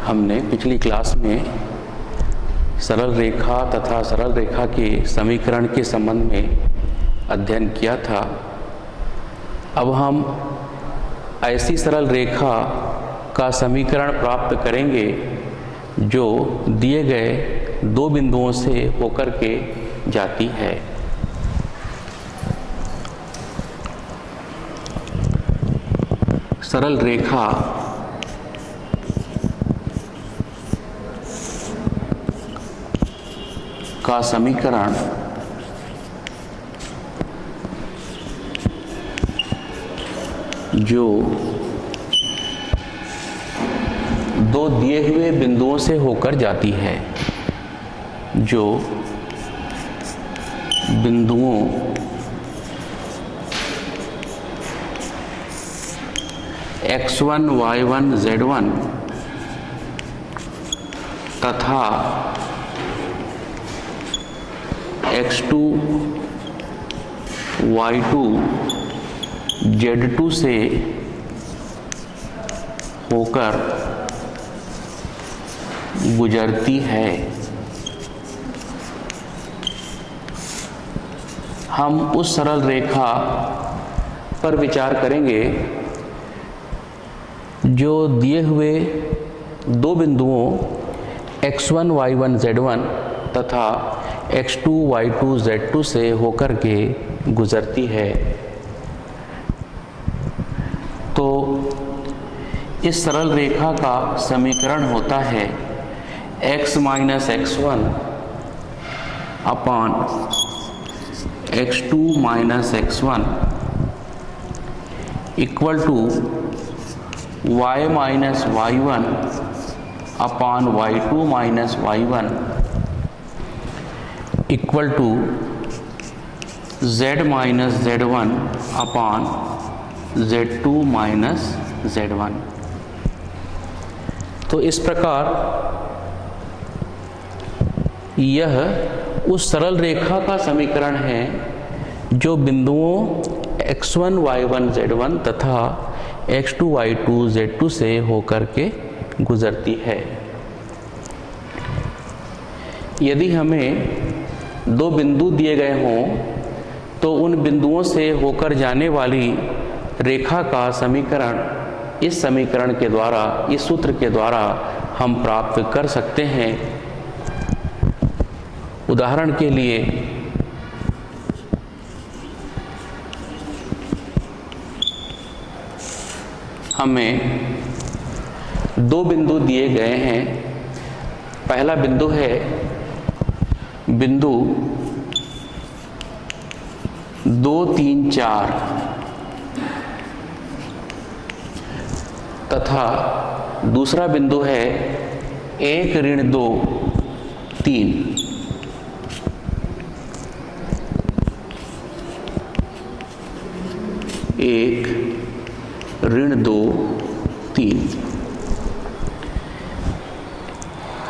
हमने पिछली क्लास में सरल रेखा तथा सरल रेखा के समीकरण के संबंध में अध्ययन किया था। अब हम ऐसी सरल रेखा का समीकरण प्राप्त करेंगे जो दिए गए दो बिंदुओं से होकर के जाती है। सरल रेखा का समीकरण जो दो दिए हुए बिंदुओं से होकर जाती है, जो बिंदुओं x1 y1 z1 तथा x2 y2 z2 से होकर गुजरती है। हम उस सरल रेखा पर विचार करेंगे जो दिए हुए दो बिंदुओं x1 y1 z1 तथा x2 y2 z2 से होकर के गुजरती है। तो इस सरल रेखा का समीकरण होता है x minus x1 upon x2 minus x1 equal to y minus y1 upon y2 minus y1 equal to z minus z1 upon z2 minus z1। तो इस प्रकार यह उस सरल रेखा का समीकरण है जो बिंदुओं x1 y1 z1 तथा x2 y2 z2 से होकर के गुजरती है। यदि हमें दो बिंदु दिए गए हों तो उन बिंदुओं से होकर जाने वाली रेखा का समीकरण इस समीकरण के द्वारा, इस सूत्र के द्वारा हम प्राप्त कर सकते हैं। उदाहरण के लिए हमें दो बिंदु दिए गए हैं। पहला बिंदु है बिंदु 2 3 4 तथा दूसरा बिंदु है 1 ऋण 2 3। एक ऋण 2 3।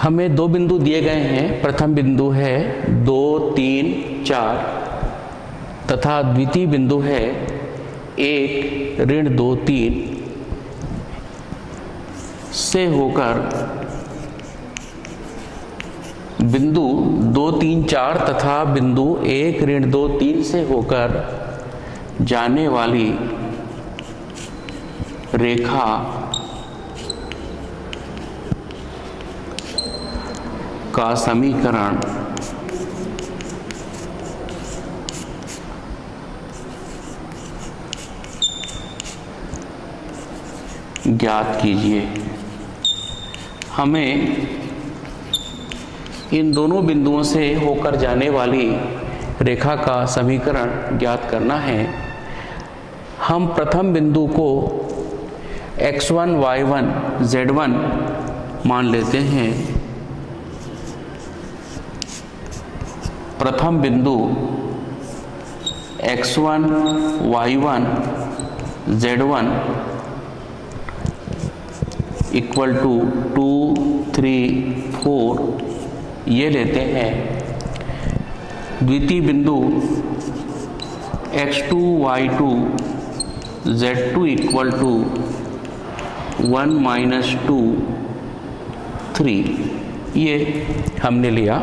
हमें दो बिंदु दिए गए हैं। प्रथम बिंदु है 2 3 4 तथा द्वितीय बिंदु है 1 ऋण 2 3 से होकर बिंदु 2 3 4 तथा बिंदु 1 ऋण 2 3 से होकर जाने वाली रेखा का समीकरण ज्ञात कीजिए। हमें इन दोनों बिंदुओं से होकर जाने वाली रेखा का समीकरण ज्ञात करना है। हम प्रथम बिंदु को x1 y1 z1 मान लेते हैं। प्रथम बिंदु x1 y1 z1 equal to 2 3 4 ये लेते हैं। द्वितीय बिंदु x2 y2 z2 equal to 1 - 2 3 ये हमने लिया।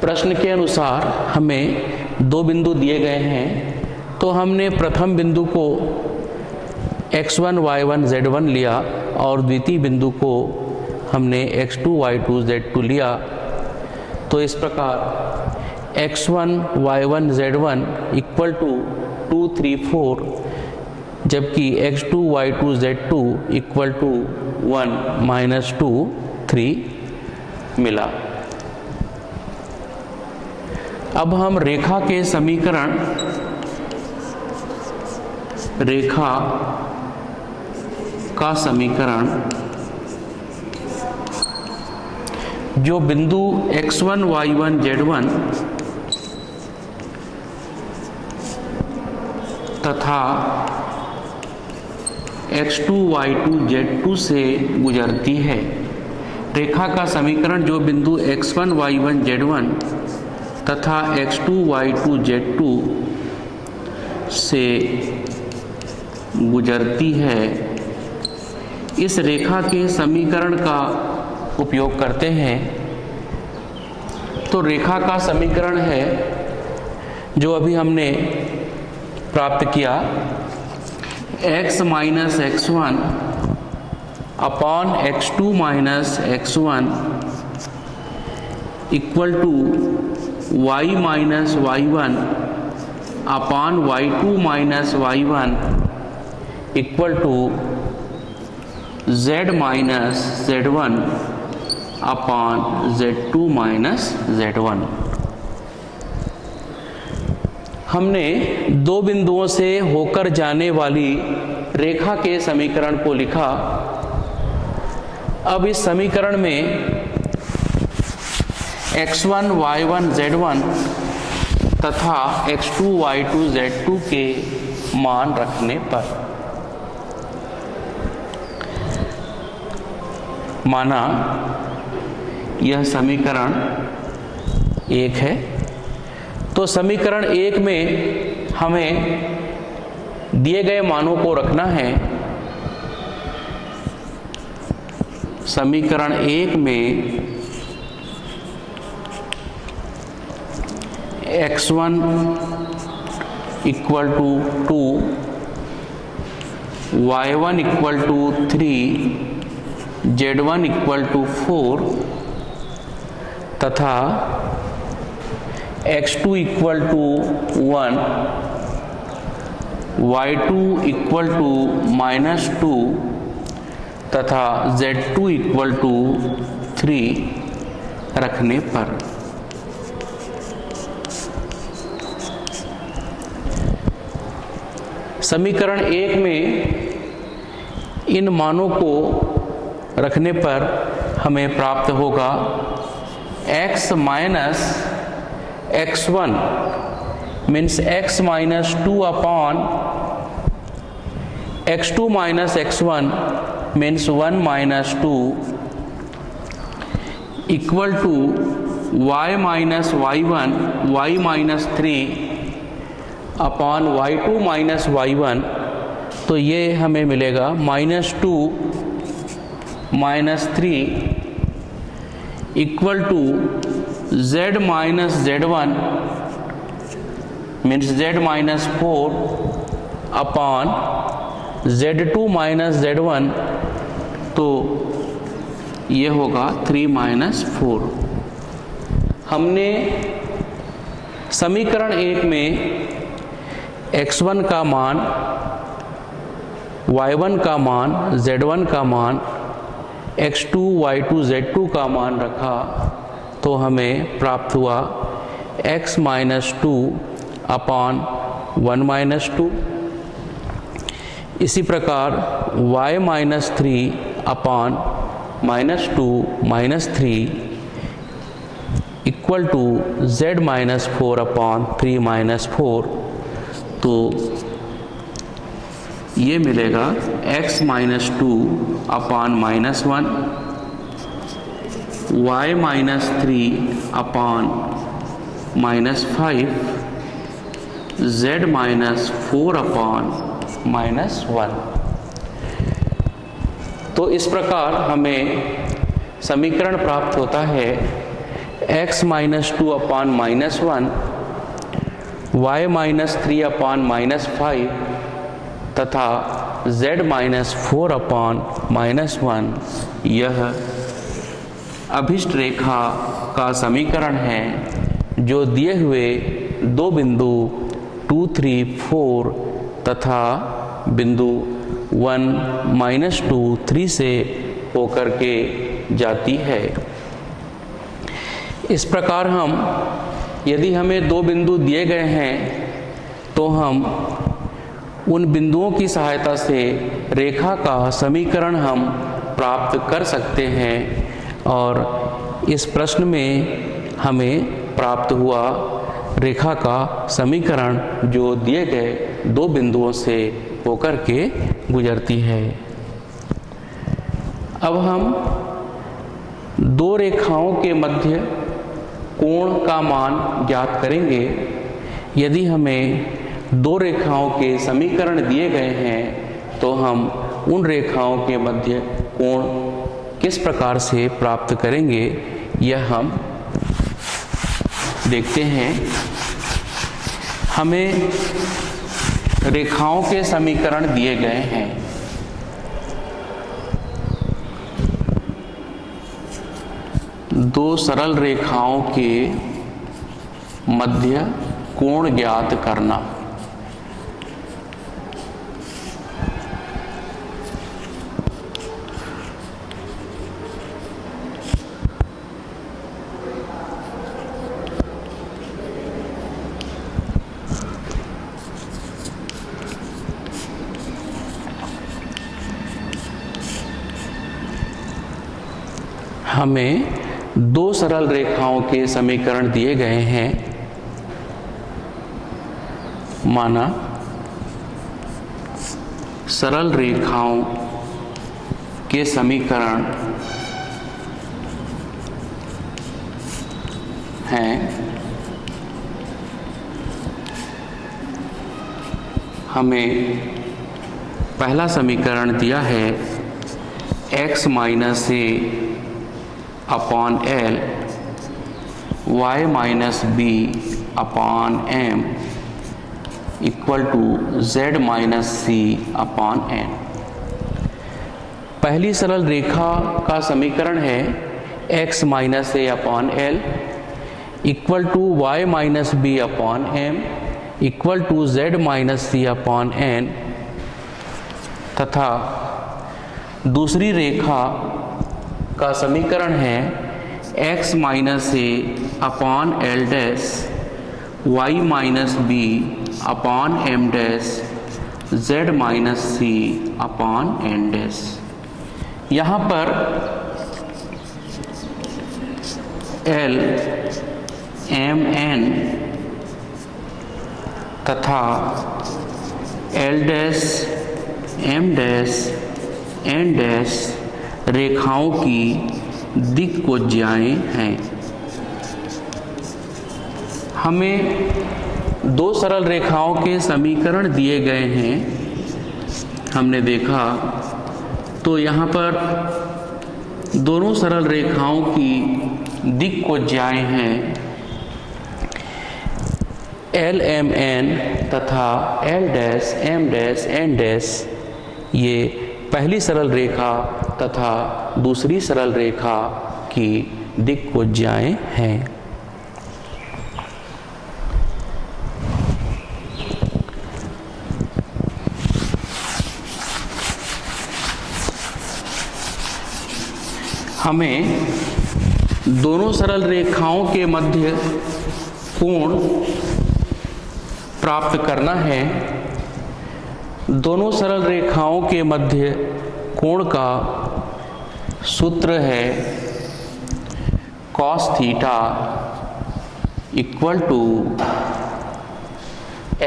प्रश्न के अनुसार हमें 2 बिंदु दिए गए हैं, तो हमने प्रथम बिंदु को x1 y1 z1 लिया और द्वितीय बिंदु को हमने x2 y2 z2 लिया। तो इस प्रकार x1 y1 z1 equal to 2 3 4, जबकि x2 y2 z2 equal to 1 - 2 3 मिला। अब हम रेखा के समीकरण, रेखा का समीकरण जो बिंदु x1 y1 z1 तथा x2 y2 z2 से गुजरती है, रेखा का समीकरण जो बिंदु x1 y1 z1 तथा x2 y2 z2 से गुजरती है, इस रेखा के समीकरण का उपयोग करते हैं। तो रेखा का समीकरण है जो अभी हमने प्राप्त किया, x minus x1 upon x2 minus x1 equal to y minus y1 upon y2 minus y1 equal to z minus z1 upon z2 minus z1। हमने 2 बिंदुओं से होकर जाने वाली रेखा के समीकरण को लिखा। अब इस समीकरण में x1 y1 z1 तथा x2 y2 z2 के मान रखने पर माना यह समीकरण 1 है। तो समीकरण 1 में हमें दिए गए मानों को रखना है। समीकरण 1 में x1 equal to 2, y1 equal to 3, z1 equal to 4 तथा x2 equal to 1, y2 equal to -2 तथा z2 इक्वल टू 3 रखने पर समीकरण 1 में इन मानों को रखने पर हमें प्राप्त होगा x minus x1 means x minus 2 upon x2 minus x1 means 1 minus 2 equal to y minus y1 y minus 3 upon y2 minus y1। तो ये हमें मिलेगा -2 -3 equal to z minus z1 means z minus 4 upon z2 minus z1। तो ये होगा 3 minus 4। हमने समीकरण 1 में x1 का मान, y1 का मान, z1 का मान, x2 y2 z2 का मान रखा, तो हमें प्राप्त हुआ x माइनस 2 अपॉन 1 माइनस 2। इसी प्रकार y minus 3 upon -2 minus 3 equal to z minus 4 upon 3 minus 4। तो ये मिलेगा x minus 2 upon -1, y minus 3 upon -5, z minus 4 upon -1। तो इस प्रकार हमें समीकरण प्राप्त होता है x minus 2 upon minus 1, y minus 3 upon minus 5 तथा z माइनस 4 अपान माइनस 1 यह अभिष्ट रेखा का समीकरण है जो दिए हुए दो बिंदु 2, 3, 4 तथा बिंदु 1, -2, 3 से होकर के जाती है। इस प्रकार हम यदि हमें दो बिंदु दिए गए हैं तो हम उन बिंदुओं की सहायता से रेखा का समीकरण हम प्राप्त कर सकते हैं और इस प्रश्न में हमें प्राप्त हुआ रेखा का समीकरण जो दिए गए दो बिंदुओं से होकर के गुजरती है। अब हम दो रेखाओं के मध्य कोण का मान ज्ञात करेंगे। यदि हमें दो रेखाओं के समीकरण दिए गए हैं तो हम उन रेखाओं के मध्य कोण किस प्रकार से प्राप्त करेंगे यह हम देखते हैं। हमें रेखाओं के समीकरण दिए गए हैं। दो सरल रेखाओं के मध्य कोण ज्ञात करना। हमें दो सरल रेखाओं के समीकरण दिए गए हैं। माना सरल रेखाओं के समीकरण हैं। हमें पहला समीकरण दिया है x minus a upon l y minus b upon m equal to z minus c upon n। पहली सरल रेखा का समीकरण है x minus a upon l equal to y minus b upon m equal to z minus c upon n तथा दूसरी रेखा का समीकरण है x minus a upon l dash y minus b upon m dash z minus c upon n dash. यहाँ पर l m n तथा l dash m dash n dash रेखाओं की दिक्कोज्याएं हैं। हमें दो सरल रेखाओं के समीकरण दिए गए हैं। हमने देखा तो यहाँ पर दोनों सरल रेखाओं की दिक्कोज्याएं हैं l m n तथा l dash m dash n dash. ये पहली सरल रेखा तथा दूसरी सरल रेखा की दिक्कोज्याएं हैं। हमें दोनों सरल रेखाओं के मध्य कोण प्राप्त करना है। दोनों सरल रेखाओं के मध्य कोण का सूत्र है cos theta equal to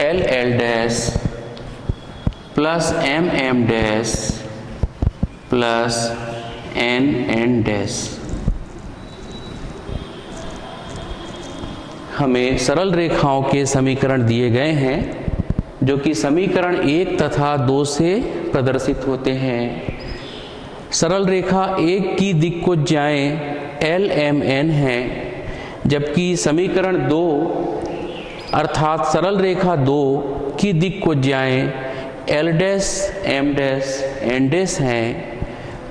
l l dash plus m m dash plus n n dash. हमें सरल रेखाओं के समीकरण दिए गए हैं जो कि समीकरण 1 तथा 2 से प्रदर्शित होते हैं। सरल रेखा एक की दिक्कोज्याएं LMN हैं, जबकि समीकरण 2 अर्थात सरल रेखा 2 की दिक्कोज्याएं L dash M dash N dash हैं,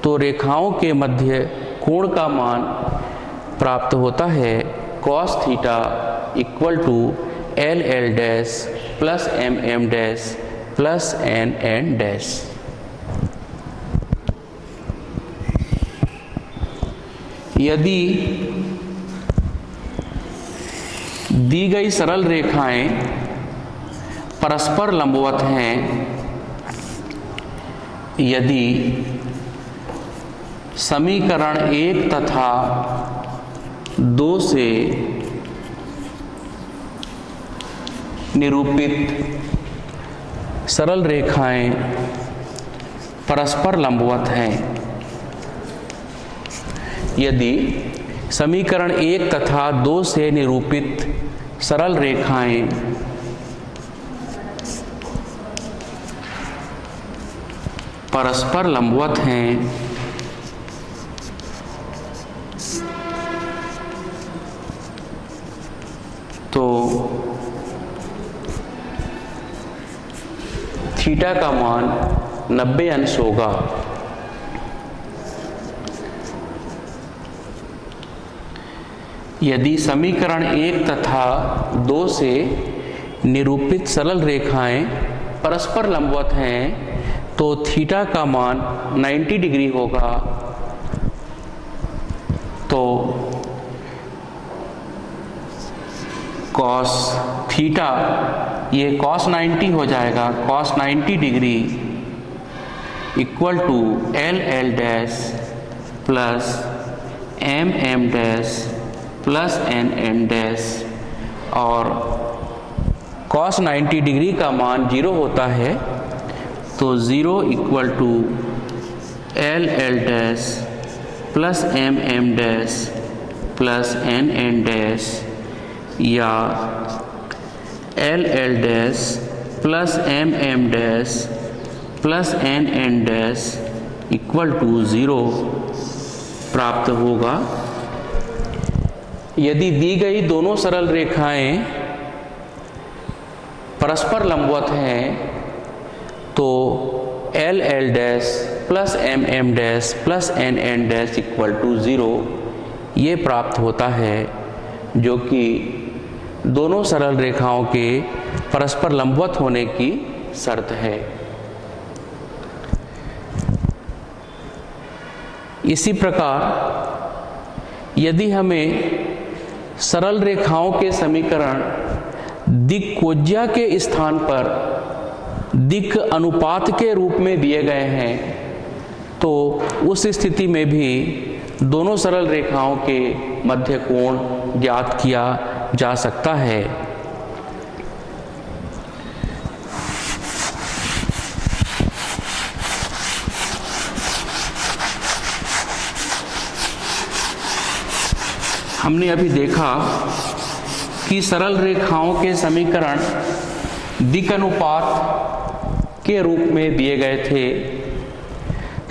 तो रेखाओं के मध्य कोण का मान प्राप्त होता है cos theta equal to LL dash plus MM dash plus NN dash. यदि दी गई सरल रेखाएं परस्पर लंबवत हैं, यदि समीकरण 1 तथा 2 से निरूपित सरल रेखाएं परस्पर लंबवत हैं, यदि समीकरण 1 तथा 2 से निरूपित सरल रेखाएं परस्पर लंबवत हैं, तो थीटा का मान 90 अंश होगा। यदि समीकरण 1 तथा 2 से निरूपित सरल रेखाएं परस्पर लंबवत हैं, तो थीटा का मान 90 डिग्री होगा। तो cos थीटा ये cos 90 हो जाएगा, cos 90 degree equal to LL dash plus MM dash plus NN dash, और cos 90 डिग्री का मान 0 होता है, तो 0 equal to LL dash plus MM dash plus NN dash, या LL dash plus MM dash plus NN dash equal to 0 प्राप्त होगा। यदि दी गई दोनों सरल रेखाएं परस्पर लंबवत हैं, तो LL dash plus MM dash plus NN dash equal to 0 ये प्राप्त होता है, जो कि दोनों सरल रेखाओं के परस्पर लंबवत होने की शर्त है। इसी प्रकार यदि हमें सरल रेखाओं के समीकरण दिक्कोज्या के स्थान पर दिक् अनुपात के रूप में दिए गए हैं, तो उस स्थिति में भी दोनों सरल रेखाओं के मध्य कोण ज्ञात किया जा सकता है। हमने अभी देखा कि सरल रेखाओं के समीकरण दिक् अनुपात के रूप में दिए गए थे।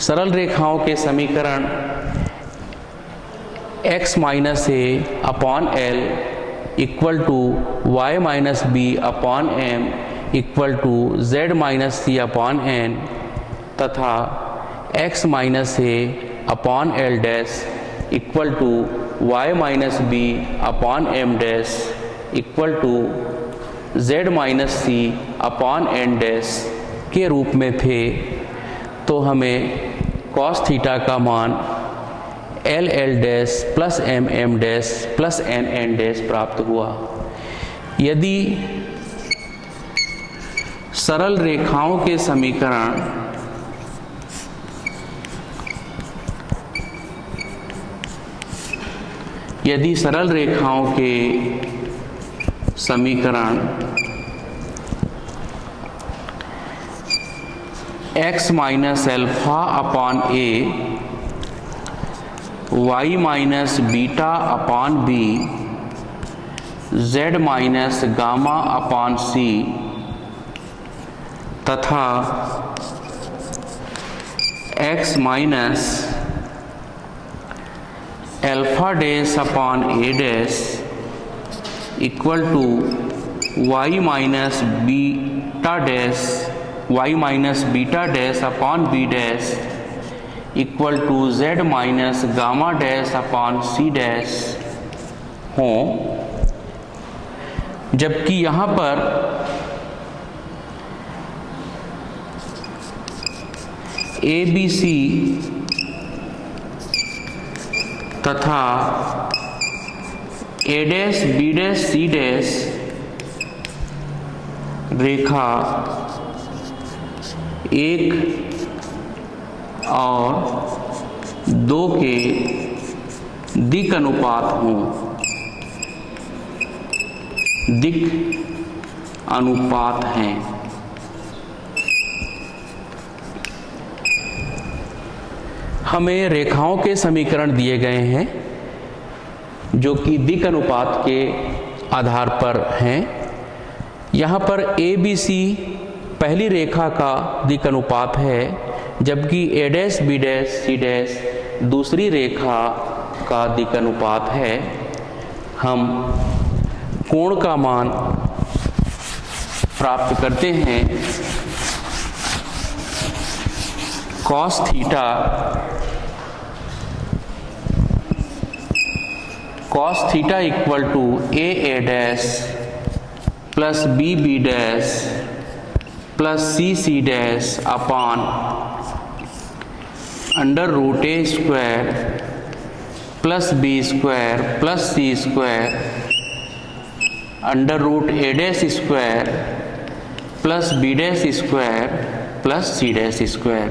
सरल रेखाओं के समीकरण x minus A upon L equal to y minus B upon M equal to z minus C upon N तथा x minus A upon L dash equal to y minus B upon M dash equal to z minus C upon N dash के रूप में थे, तो हमें cos theta का मान LL dash plus MM dash plus NN dash प्राप्त हुआ। यदि सरल रेखाओं के समीकरण x minus alpha upon a y minus beta upon b z minus gamma upon c तथा x minus alpha dash upon a dash equal to y minus beta dash upon b dash equal to z minus gamma dash upon c dash हों, जबकि यहाँ पर a b c तथा ए dash B dash C dash रेखा एक और दो के दिक् अनुपात हों, दिक् अनुपात हैं। हमें रेखाओं के समीकरण दिए गए हैं जो कि दिक् अनुपात के आधार पर हैं। यहाँ पर ए बी सी पहली रेखा का दिक् अनुपात है, जबकि a dash B dash C dash दूसरी रेखा का दिक् अनुपात है। हम कोण का मान प्राप्त करते हैं cos theta equal to A dash plus B dash plus C dash upon under root A square plus B square plus C square under root A dash square plus B dash square plus C dash square.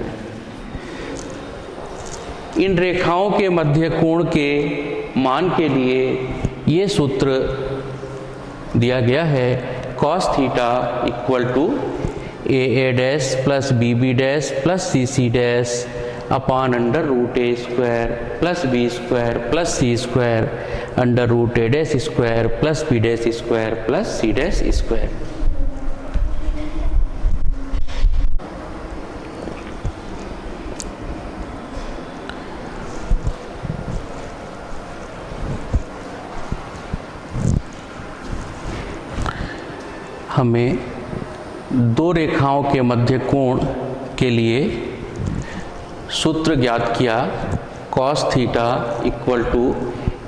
इन रेखाओं के मध्य कोण के मान के लिए ये सूत्र दिया गया है cos theta equal to A dash plus B dash plus C dash upon under root A square plus B square plus C square under root A dash square plus B dash square plus C dash square. हमें दो रेखाओं के मध्य कोण के लिए सूत्र ज्ञात किया cos theta equal to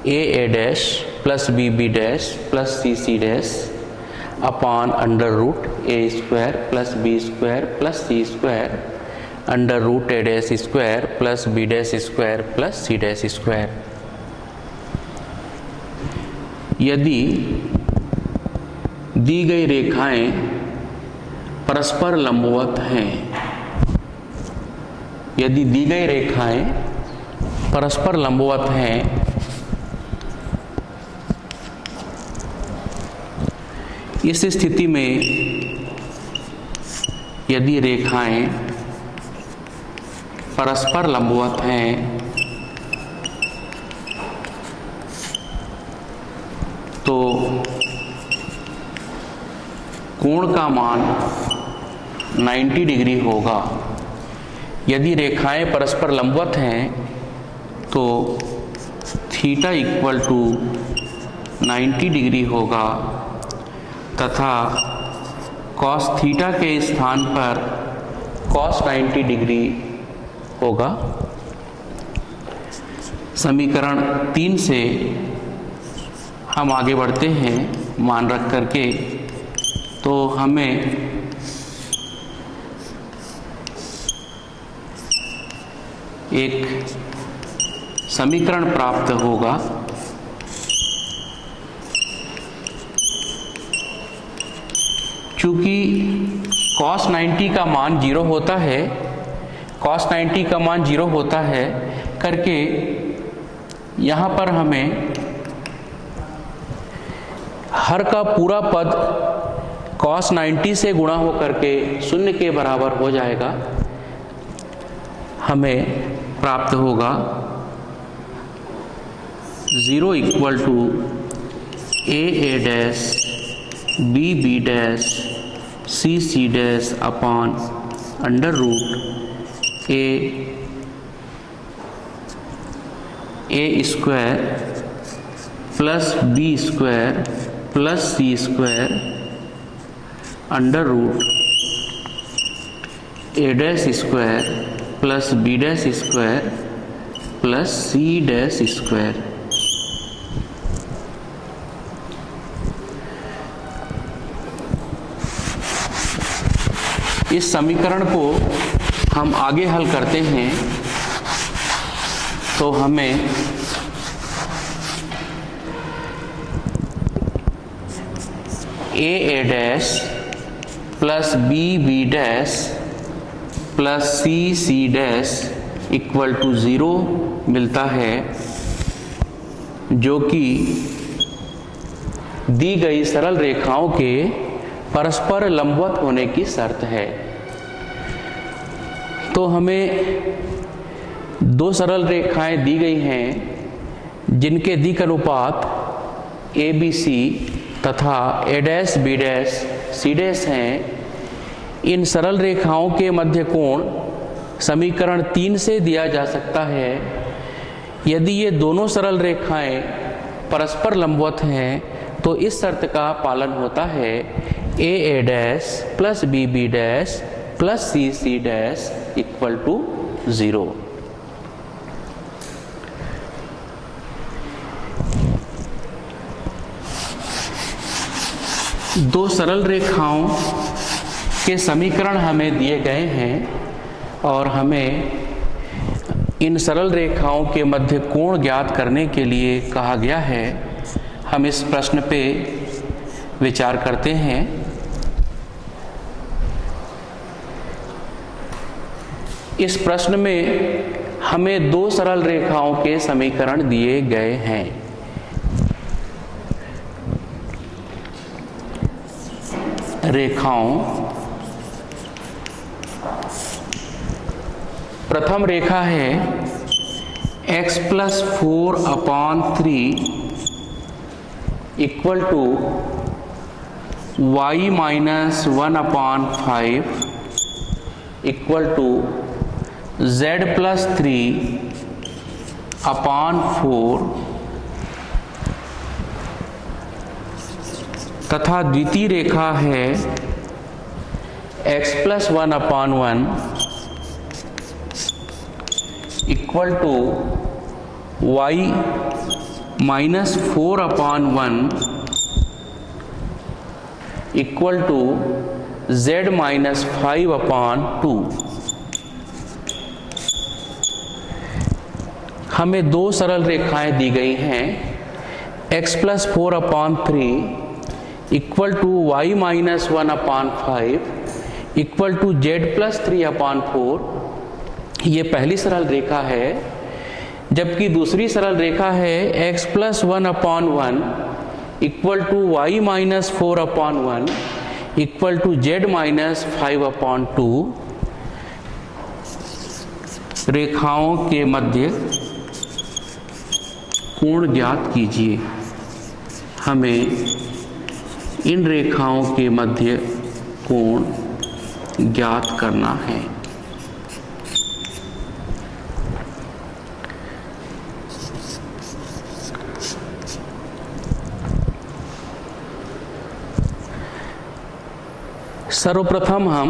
A dash plus B dash plus C dash upon under root A square plus B square plus C square under root A dash square plus B dash square plus C dash square. यदि दी गई रेखाएं परस्पर लंबवत हैं, यदि दी गई रेखाएं परस्पर लंबवत हैं, इस स्थिति में यदि रेखाएं परस्पर लंबवत हैं तो कोण का मान 90 डिग्री होगा। यदि रेखाएं परस्पर लंबवत हैं तो थीटा इक्वल टू 90 डिग्री होगा तथा cos थीटा के स्थान पर cos 90 डिग्री होगा। समीकरण 3 से हम आगे बढ़ते हैं मान रख करके, तो हमें एक समीकरण प्राप्त होगा चूंकि cos 90 का मान 0 होता है, cos 90 का मान 0 होता है करके यहाँ पर हमें हर का पूरा पद cos 90 से गुणा हो करके 0 के बराबर हो जाएगा। हमें प्राप्त होगा 0 equal to A dash B dash C dash upon under root A A square plus B square plus C square under root A dash square plus B dash square plus C dash square. इस समीकरण को हम आगे हल करते हैं तो हमें a dash plus B dash plus C dash equal to 0 मिलता है, जो कि दी गई सरल रेखाओं के परस्पर लंबवत होने की शर्त है। तो हमें दो सरल रेखाएं दी गई हैं जिनके दिक् अनुपात ए बी सी तथा ए डैश बी डैश सी डैश हैं। इन सरल रेखाओं के मध्य कोण समीकरण 3 से दिया जा सकता है। यदि ये दोनों सरल रेखाएं परस्पर लंबवत हैं तो इस शर्त का पालन होता है, a dash plus B dash plus C dash equal to 0। दो सरल रेखाओं के समीकरण हमें दिए गए हैं और हमें इन सरल रेखाओं के मध्य कोण ज्ञात करने के लिए कहा गया है। हम इस प्रश्न पे विचार करते हैं। इस प्रश्न में हमें दो सरल रेखाओं के समीकरण दिए गए हैं। रेखाओं, प्रथम रेखा है x plus 4/3 equal to y minus 1/5 equal to z plus 3/4 तथा द्वितीय रेखा है x plus 1/1 equal to y minus 4/1 equal to z minus 5/2। हमें दो सरल रेखाएं दी गई हैं, x plus 4/3 equal to y minus 1/5 equal to z plus 3/4। ये पहली सरल रेखा है, जबकि दूसरी सरल रेखा है x plus 1/1 equal to y minus 4/1 equal to z minus 5/2। रेखाओं के मध्य कोण ज्ञात कीजिए। हमें इन रेखाओं के मध्य कोण ज्ञात करना है। सर्वप्रथम हम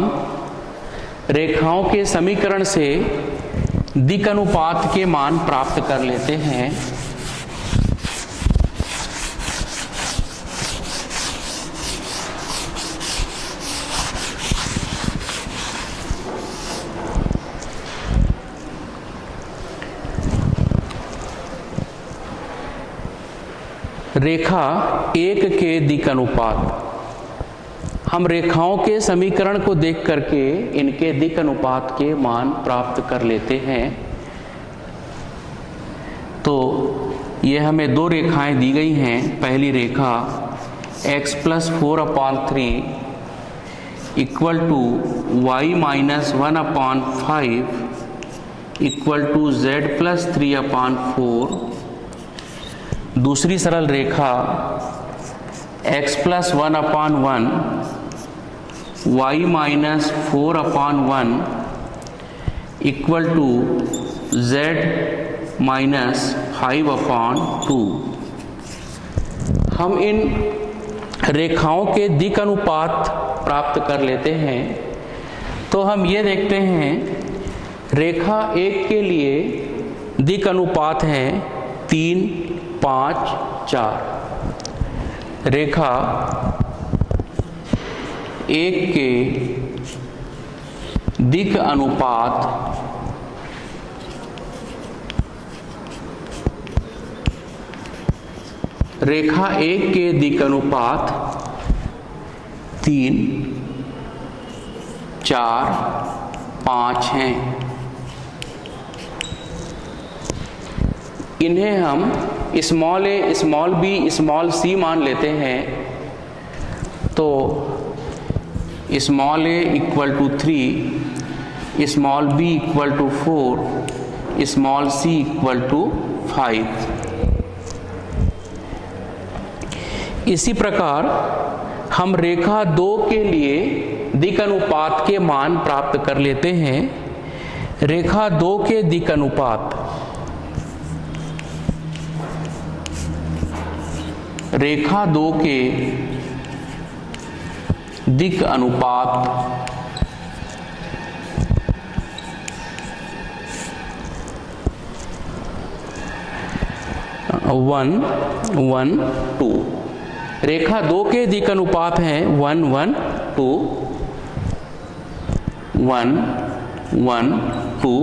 रेखाओं के समीकरण से दिक् अनुपात के मान प्राप्त कर लेते हैं। रेखा 1 के दिक् अनुपात। हम रेखाओं के समीकरण को देख करके इनके दिक् अनुपात के मान प्राप्त कर लेते हैं। तो ये हमें दो रेखाएं दी गई हैं। पहली रेखा x plus 4/3 equal to y minus 1/5 equal to z plus 3/4। दूसरी सरल रेखा x plus 1/1 y minus 4/1 equal to z -5/2। हम इन रेखाओं के दिक् अनुपात प्राप्त कर लेते हैं। तो हम ये देखते हैं रेखा 1 के लिए दिक् अनुपात है 3, 5, 4। रेखा 1 के दिक् अनुपात रेखा 1 के दिक् अनुपात 3, 4, 5 हैं। इन्हें हम small a, small b, small c मान लेते हैं। तो small a = 3, small b = 4, small c = 5। इसी प्रकार हम रेखा 2 के लिए दिक् अनुपात के मान प्राप्त कर लेते हैं। रेखा 2 के दिक् अनुपात रेखा 2 के दिक् अनुपात 1, 1, 2। रेखा 2 के दिक् अनुपात हैं 1, 1, 2, 1, 1, 2।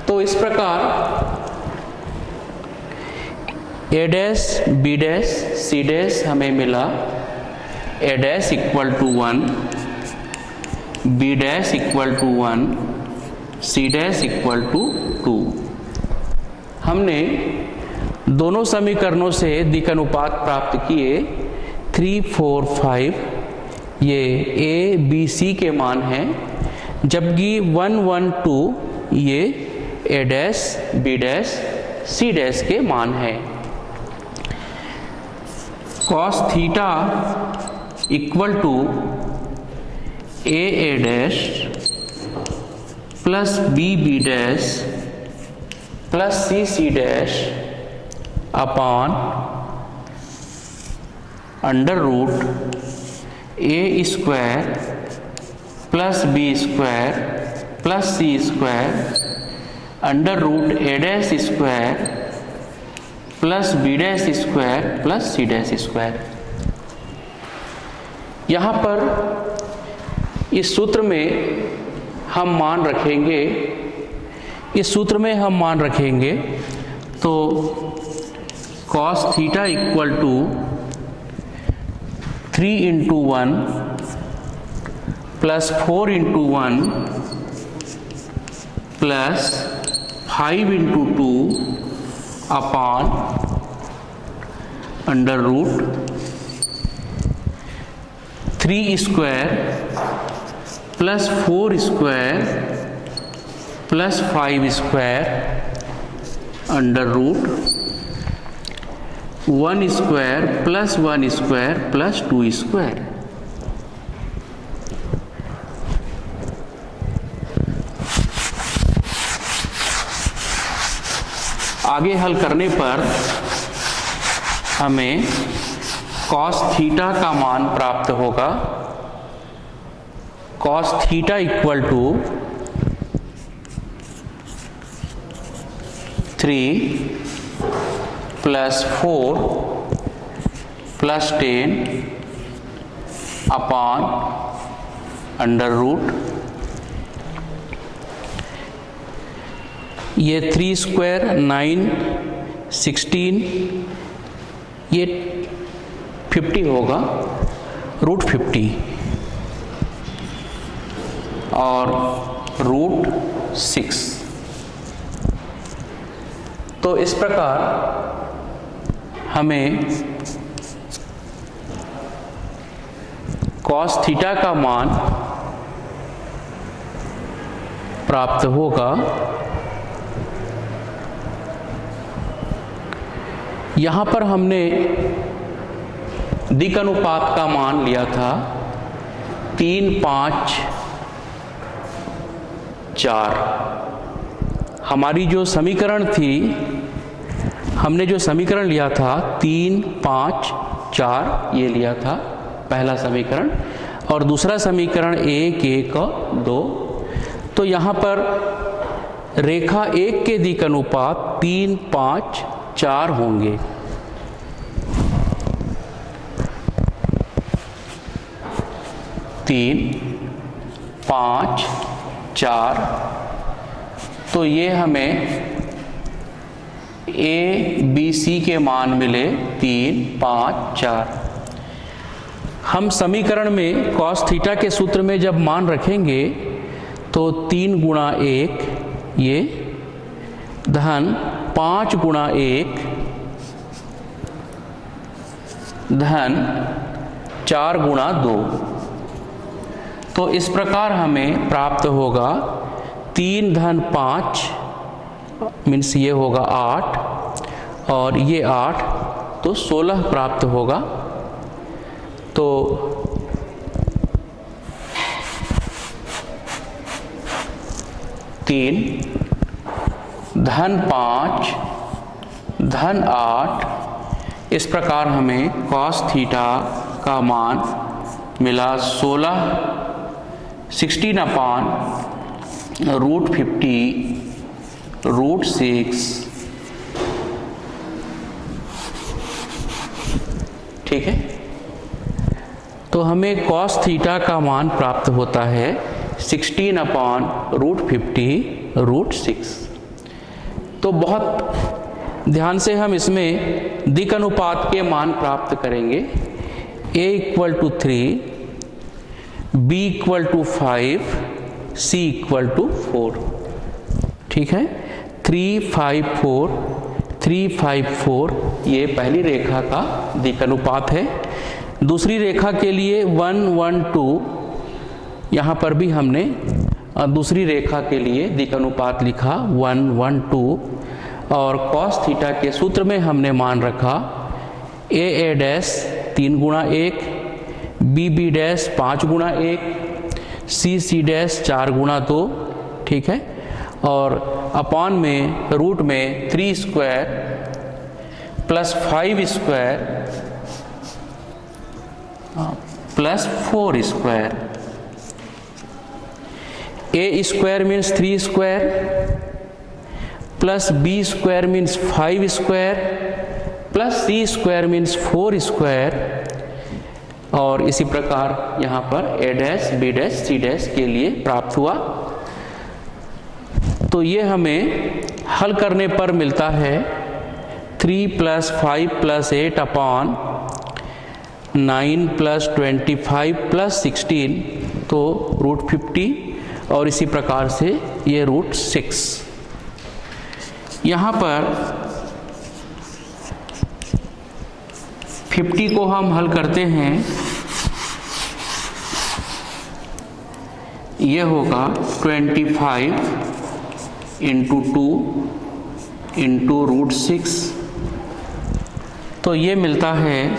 तो इस प्रकार a dash, b dash, c dash हमें मिला। a dash = 1, b dash = 1, c dash = 2। हमने दोनों समीकरणों से दिक् अनुपात प्राप्त किए 3, 4, 5। ये a, b, c के मान हैं, जबकि 1, 1, 2 ये a dash, b dash, c dash के मान हैं। cos theta = a dash plus b dash plus c dash upon √a² plus b² plus c² √a' square plus b' square plus c' square. यहाँ पर इस सूत्र में हम मान रखेंगे, तो cos theta = 3 × 1 plus 4 × 1 plus 5 × 2 upon √3² plus 4² plus 5² √1² plus 1² plus 2²। आगे हल करने पर हमें cos थीटा का मान प्राप्त होगा। cos थीटा = 3 + 4 + 10 अपॉन ये 3² 9, 16 ये 50 होगा, √50 और √6। तो इस प्रकार हमें cos थीटा का मान प्राप्त होगा। यहाँ पर हमने दिक् अनुपात का मान लिया था 3, 5, 4। हमारी जो समीकरण थी, हमने जो समीकरण लिया था 3, 5, 4 ये लिया था पहला समीकरण, और दूसरा समीकरण 1, 1, 2। तो यहाँ पर रेखा 1 के दिक् अनुपात 3, 5, 4 होंगे। तीन, 5, 4। तो ये हमें ए बी सी के मान मिले 3, 5, 4। हम समीकरण में कॉस थीटा के सूत्र में जब मान रखेंगे तो 3 गुणा 1 ये धन 5 गुणा 1 धन 4 गुणा 2। तो इस प्रकार हमें प्राप्त होगा 3 धन 5 मीन्स ये होगा 8 और ये 8 तो 16 प्राप्त होगा। तो तीन धन 5 धन 8, इस प्रकार हमें कॉस थीटा का मान मिला 16/√50√6। ठीक है, तो हमें कॉस थीटा का मान प्राप्त होता है 16/√50√6। तो बहुत ध्यान से हम इसमें दिक् अनुपात के मान प्राप्त करेंगे। a = 3, b = 5, c = 4। ठीक है, 3, 5, 4, 3, 5, 4 ये पहली रेखा का दिक् अनुपात है। दूसरी रेखा के लिए 1, 1, 2, यहाँ पर भी हमने दूसरी रेखा के लिए दिक् अनुपात लिखा 1, 1, 2। और कॉस थीटा के सूत्र में हमने मान रखा a डैश 3 गुणा 1, b डैश 5 गुणा 1, c डैश 4 गुणा 2। ठीक है, और अपॉन में रूट में 3 square plus 5 square plus 4 square. a square means 3 square plus b square means 5 square plus c square means 4 square. और इसी प्रकार यहाँ पर a dash b dash c dash के लिए प्राप्त हुआ। तो ये हमें हल करने पर मिलता है 3 + 5 + 8 अपॉन 9 + 25 + 16 तो √50 और इसी प्रकार से ये √6। यहाँ पर 50 को हम हल करते हैं, ये होगा 25 × 2 × √6। तो ये मिलता है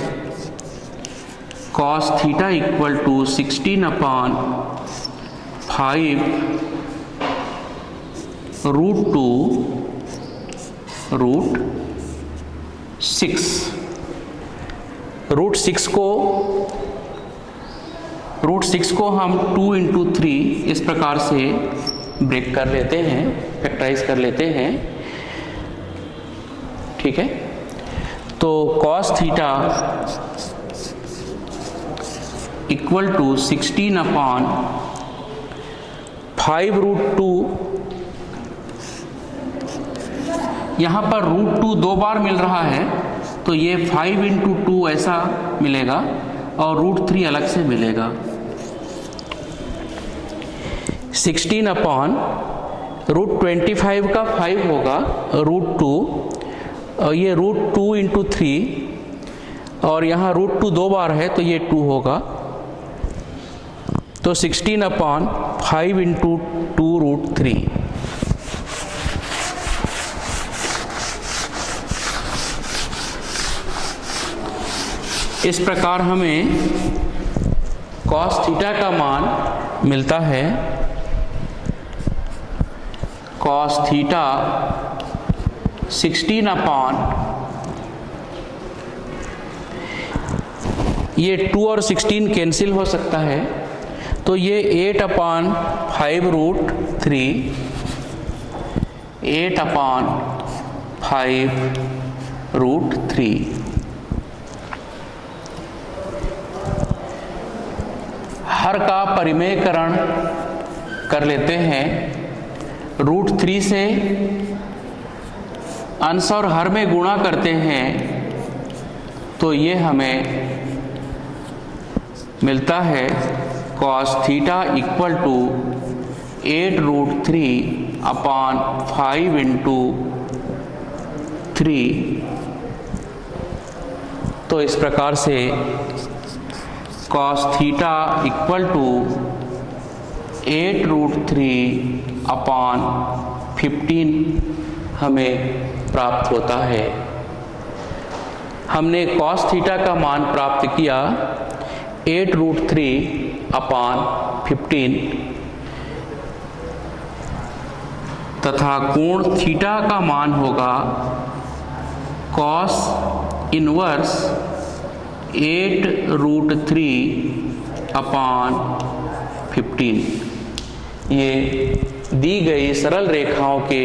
cos थीटा = 16/5√2√6। √6 को हम 2 × 3 इस प्रकार से ब्रेक कर लेते हैं, फैक्टराइज कर लेते हैं। ठीक है, तो cos थीटा = 16/5√2। यहाँ पर √2 2 बार मिल रहा है तो ये 5 × 2 ऐसा मिलेगा और √3 अलग से मिलेगा। 16/√25 का 5 होगा √2 और ये √2 × 3 और यहाँ √2 2 बार है तो ये 2 होगा। तो 16/5 × 2√3। इस प्रकार हमें cos थीटा का मान मिलता है कॉस थीटा 16 अपॉन, ये 2 और 16 कैंसिल हो सकता है, तो ये 8 अपॉन 5 रूट 3, 8 अपॉन 5 रूट 3। हर का परिमेयकरण कर लेते हैं। रूट 3 से अंश और हर में गुणा करते हैं तो ये हमें मिलता है cos theta equal to 8 root 3 upon 5 into 3। तो इस प्रकार से cos theta equal to 8 root 3 upon 15 हमें प्राप्त होता है। हमने कॉस थीटा का मान प्राप्त किया 8 रूट 3 अपॉन 15 तथा कोण थीटा का मान होगा कॉस इनवर्स 8 रूट 3 अपॉन 15। ये दी गई सरल रेखाओं के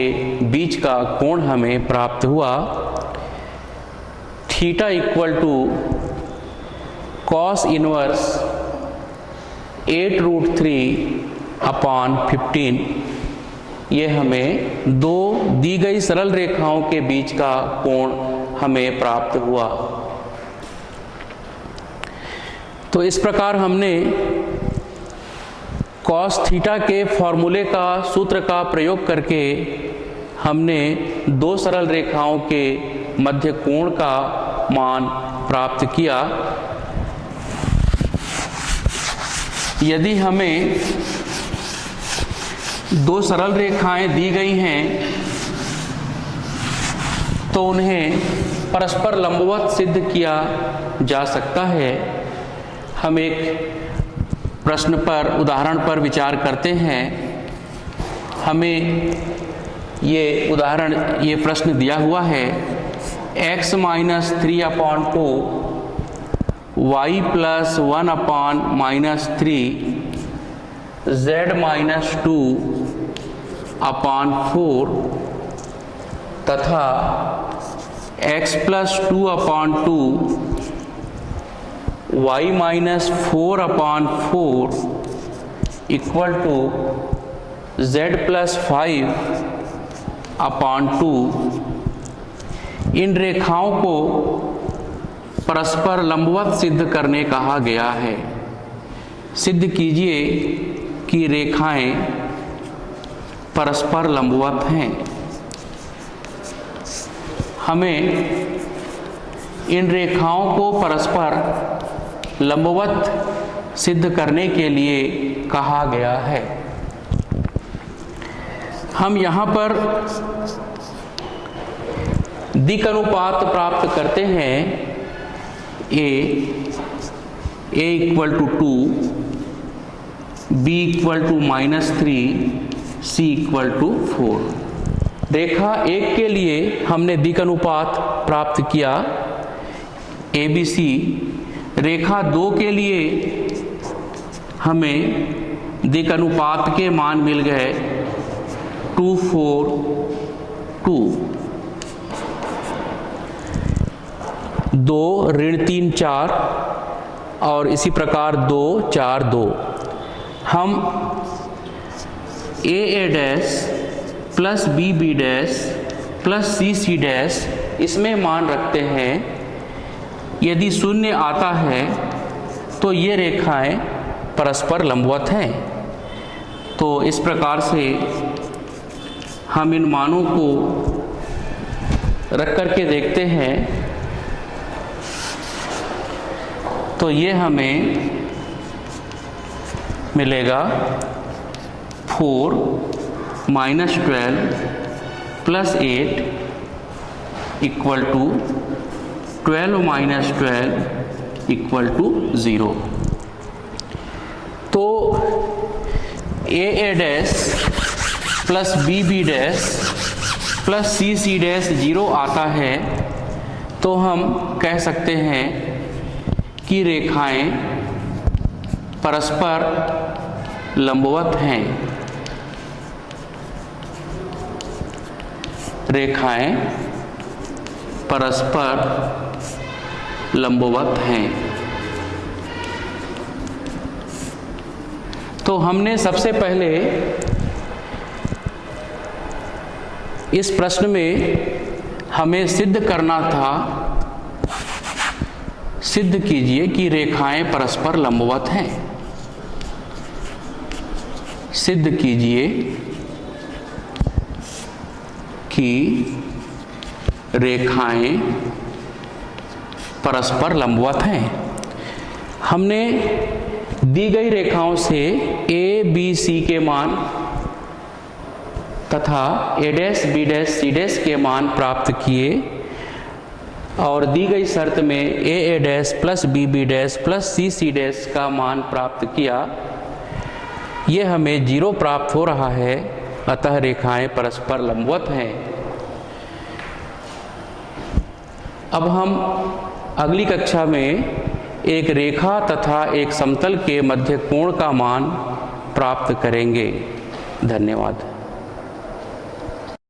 बीच का कोण हमें प्राप्त हुआ। Theta equal to cos inverse 8 root 3 upon 15। ये हमें दो दी गई सरल रेखाओं के बीच का कोण हमें प्राप्त हुआ। तो इस प्रकार हमने कॉस थीटा के फॉर्मूले का सूत्र का प्रयोग करके हमने दो सरल रेखाओं के मध्य कोण का मान प्राप्त किया। यदि हमें दो सरल रेखाएं दी गई हैं तो उन्हें परस्पर लंबवत सिद्ध किया जा सकता है। हम एक प्रश्न पर, उदाहरण पर विचार करते हैं। हमें ये प्रश्न दिया हुआ है x minus 3 upon 2, y plus 1 upon minus 3, z minus 2 upon 4 तथा x plus 2 upon 2, y minus 4 upon 4 equal to z plus 5 upon 2। इन रेखाओं को परस्पर लंबवत सिद्ध करने कहा गया है। सिद्ध कीजिए कि रेखाएं परस्पर लंबवत हैं। हमें इन रेखाओं को परस्पर लंबवत सिद्ध करने के लिए कहा गया है। हम यहाँ पर दिक् अनुपात प्राप्त करते हैं। a equal to 2, b equal to -3, c equal to 4। रेखा 1 के लिए हमने दिक् अनुपात प्राप्त किया ABC। रेखा 2 के लिए हमें दिक् अनुपात के मान मिल गए 2, 4, 2। 2 ऋण 3, 4 और इसी प्रकार 2, 4, 2। हम a dash plus b dash plus c dash इसमें मान रखते हैं। यदि शून्य आता है तो ये रेखाएं परस्पर लंबवत हैं। तो इस प्रकार से हम इन मानों को रख करके देखते हैं तो ये हमें मिलेगा 4 minus 12 plus 8 equal to 12 minus 12 equal to 0। तो a dash plus B B dash plus C C dash 0 आता है तो हम कह सकते हैं कि रेखाएं परस्पर लंबवत हैं। रेखाएं परस्पर लंबवत हैं। तो हमने सबसे पहले इस प्रश्न में हमें सिद्ध करना था, सिद्ध कीजिए कि रेखाएं परस्पर लंबवत हैं। सिद्ध कीजिए कि रेखाएं परस्पर लंबवत हैं। हमने दी गई रेखाओं से ए बी सी के मान तथा ए डैश बी डैश सी डैश के मान प्राप्त किए और दी गई शर्त में A dash plus B B dash plus C C dash का मान प्राप्त किया। ये हमें 0 प्राप्त हो रहा है, अतः रेखाएं परस्पर लंबवत हैं। अब हम अगली कक्षा में एक रेखा तथा एक समतल के मध्य कोण का मान प्राप्त करेंगे। धन्यवाद।